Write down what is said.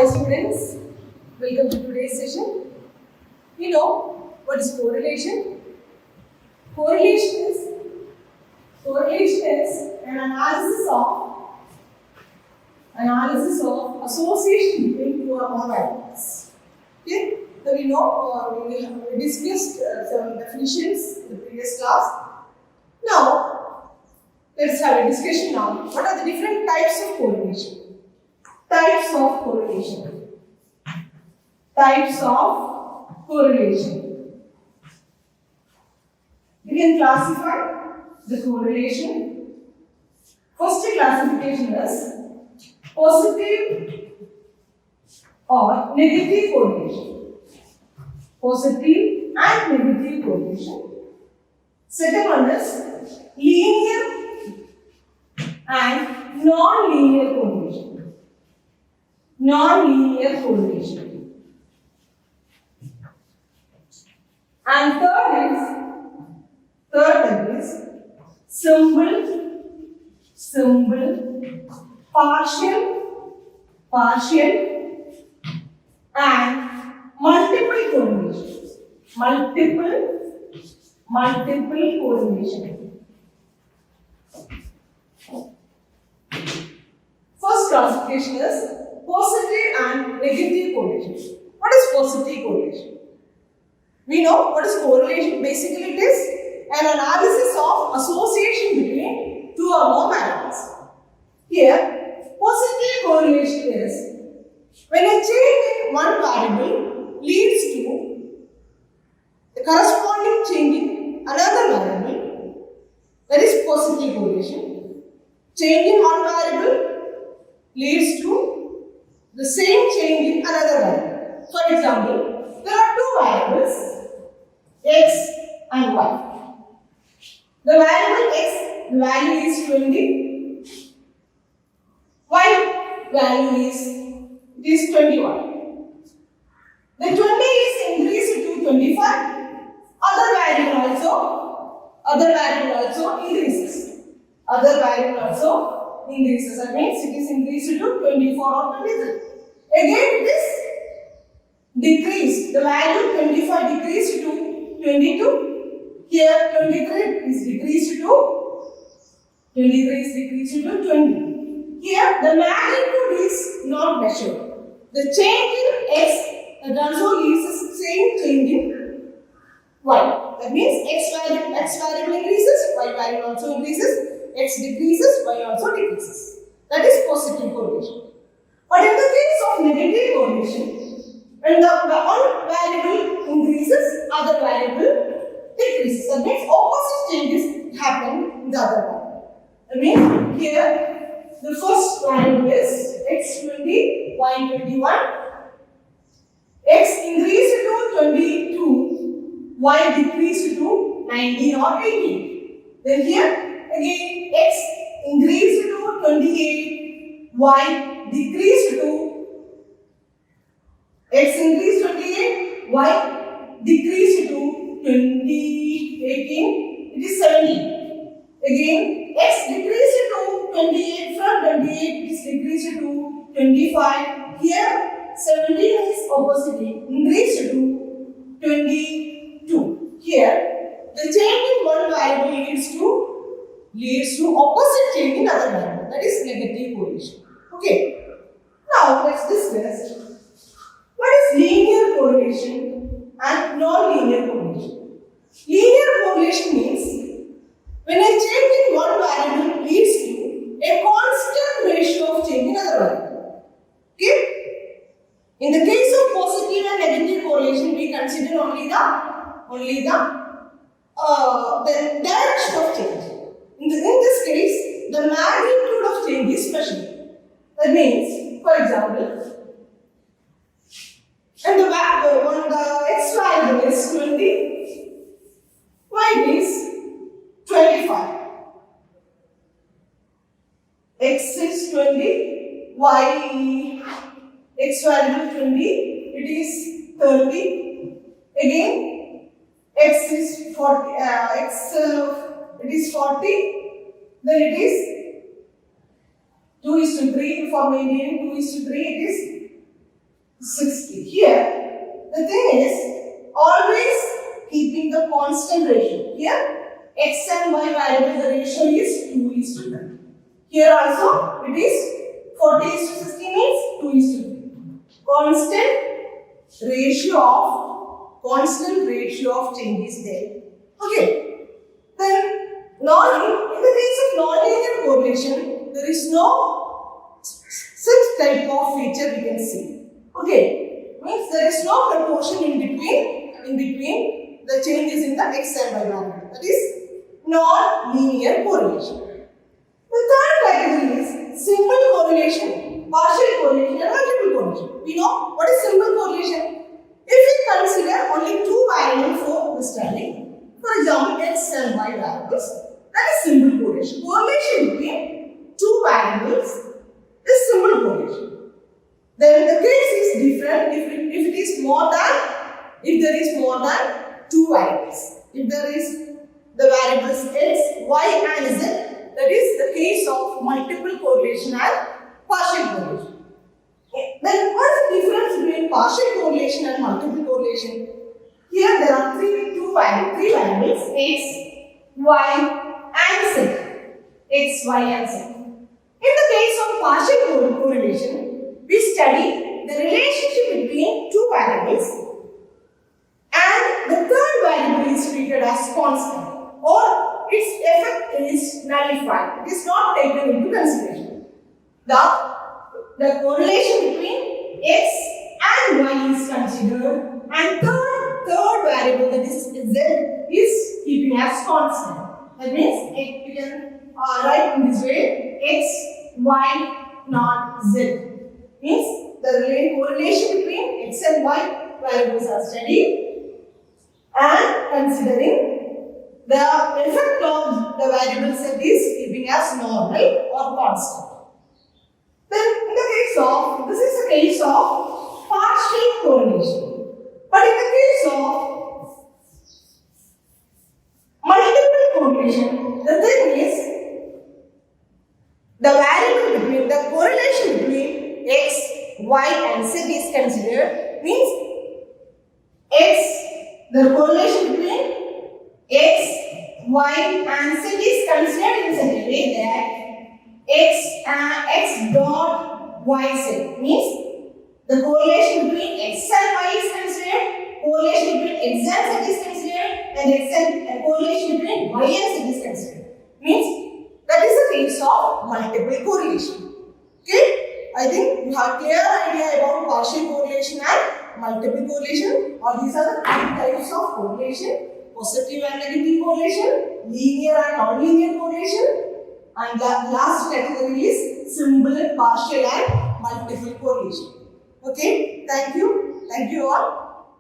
Hi students, welcome to today's session. You know what is correlation? Correlation is an analysis of association between two or more variables. Okay, so we know we discussed some definitions in the previous class. Now let's have a discussion now. What are the different types of correlation? Types of correlation. Types of correlation. We can classify the correlation. First classification is positive or negative correlation. Positive and negative correlation. Second one is linear and non-linear correlation. Non-linear correlation. And third is simple, partial, and multiple correlation. Multiple correlation. First classification is positive and negative correlation. What is positive correlation? We know what is correlation. Basically, it is an analysis of association between two or more variables. Here, positive correlation is when a change in one variable leads to the corresponding change in another variable. That is positive correlation. Change in one variable leads to the same change in another variable. For example, there are two variables, x and y. The variable x, the value is 20. Y value is 21. The 20 is increased to 25. Other variable also increases. That means it is increased to 24 or 23. Again, it is decreased. The value 25 decreased to 22. Here 23 is decreased to 20. Here the magnitude is not measured. The change in x that also leads the same change in y. That means x variable increases, y variable also increases. X decreases, y also decreases. That is positive correlation. But in the case of negative correlation, when the one variable increases, other variable decreases. That means opposite changes happen in the other variable. That means here the first variable is x20, y21. X increased to 22, y decreased to 19 or 18. Then here again, x increased to 28, y decreased to x increased 28, y decreased to 18, it is 17. Again, x decreased to 28, from 28 it is decreased to 25. Here 17 is opposite, increased to 22. Here the change in one variable leads to opposite change in other variable. That is negative correlation. Okay. Now let's discuss what is linear correlation and non-linear correlation. Linear correlation means when a change in one variable leads to a constant ratio of change in other variable. Okay. In the case of positive and negative correlation, we consider only the direction of change. In this case, the magnitude of change is measured. That means, for example, and when the x value is 20, y is 25. X is 20, x value 20, it is 30. Again, x is 40, it is 40, then it is 2:3. For maintaining 2:3, it is 60. Here, the thing is always keeping the constant ratio. Here, x and y variable, the ratio is 2:10. Here also, it is 40:60 means 2:3. Constant ratio of change is there. Okay. Then, in the case of non-linear correlation, there is no such type of feature we can see. Okay, means there is no proportion in between the changes in the x and y variable. That is non-linear correlation. The third category is simple correlation, partial correlation, and multiple correlation. We know what is simple correlation. If we consider only two variables for the study, for example, x and y variables, that is simple correlation. Correlation between two variables is simple correlation. Then the case is different if there is more than two variables. If there is the variables x, y and z, that is the case of multiple correlation and partial correlation. Then what is the difference between partial correlation and multiple correlation? Here there are three variables x, y and z. X, y and z. In the case of partial correlation, we study the relationship between two variables and the third variable is treated as constant or its effect is nullified. It is not taken into consideration. The correlation between x and y is considered and third variable, that is z, is keeping as constant. That means we can write in this way x, y, not z. Means the correlation between x and y variables are studied and considering the effect of the variable set is keeping as normal or constant. Then this is the case of partial correlation. But in the case of multiple correlation, the thing is the correlation between x, y and z is considered. Means the correlation between x, y and z is considered in such a way that x dot yz means the correlation between x and y is considered, correlation between x and z is considered, and correlation between y and z is considered. Means that is the case of multiple correlation. Okay, I think you have clear idea about partial correlation and multiple correlation. Or these are the three types of correlation: positive and negative correlation, linear and non-linear correlation. And the last category is simple, partial and multiple correlation. Okay, thank you all.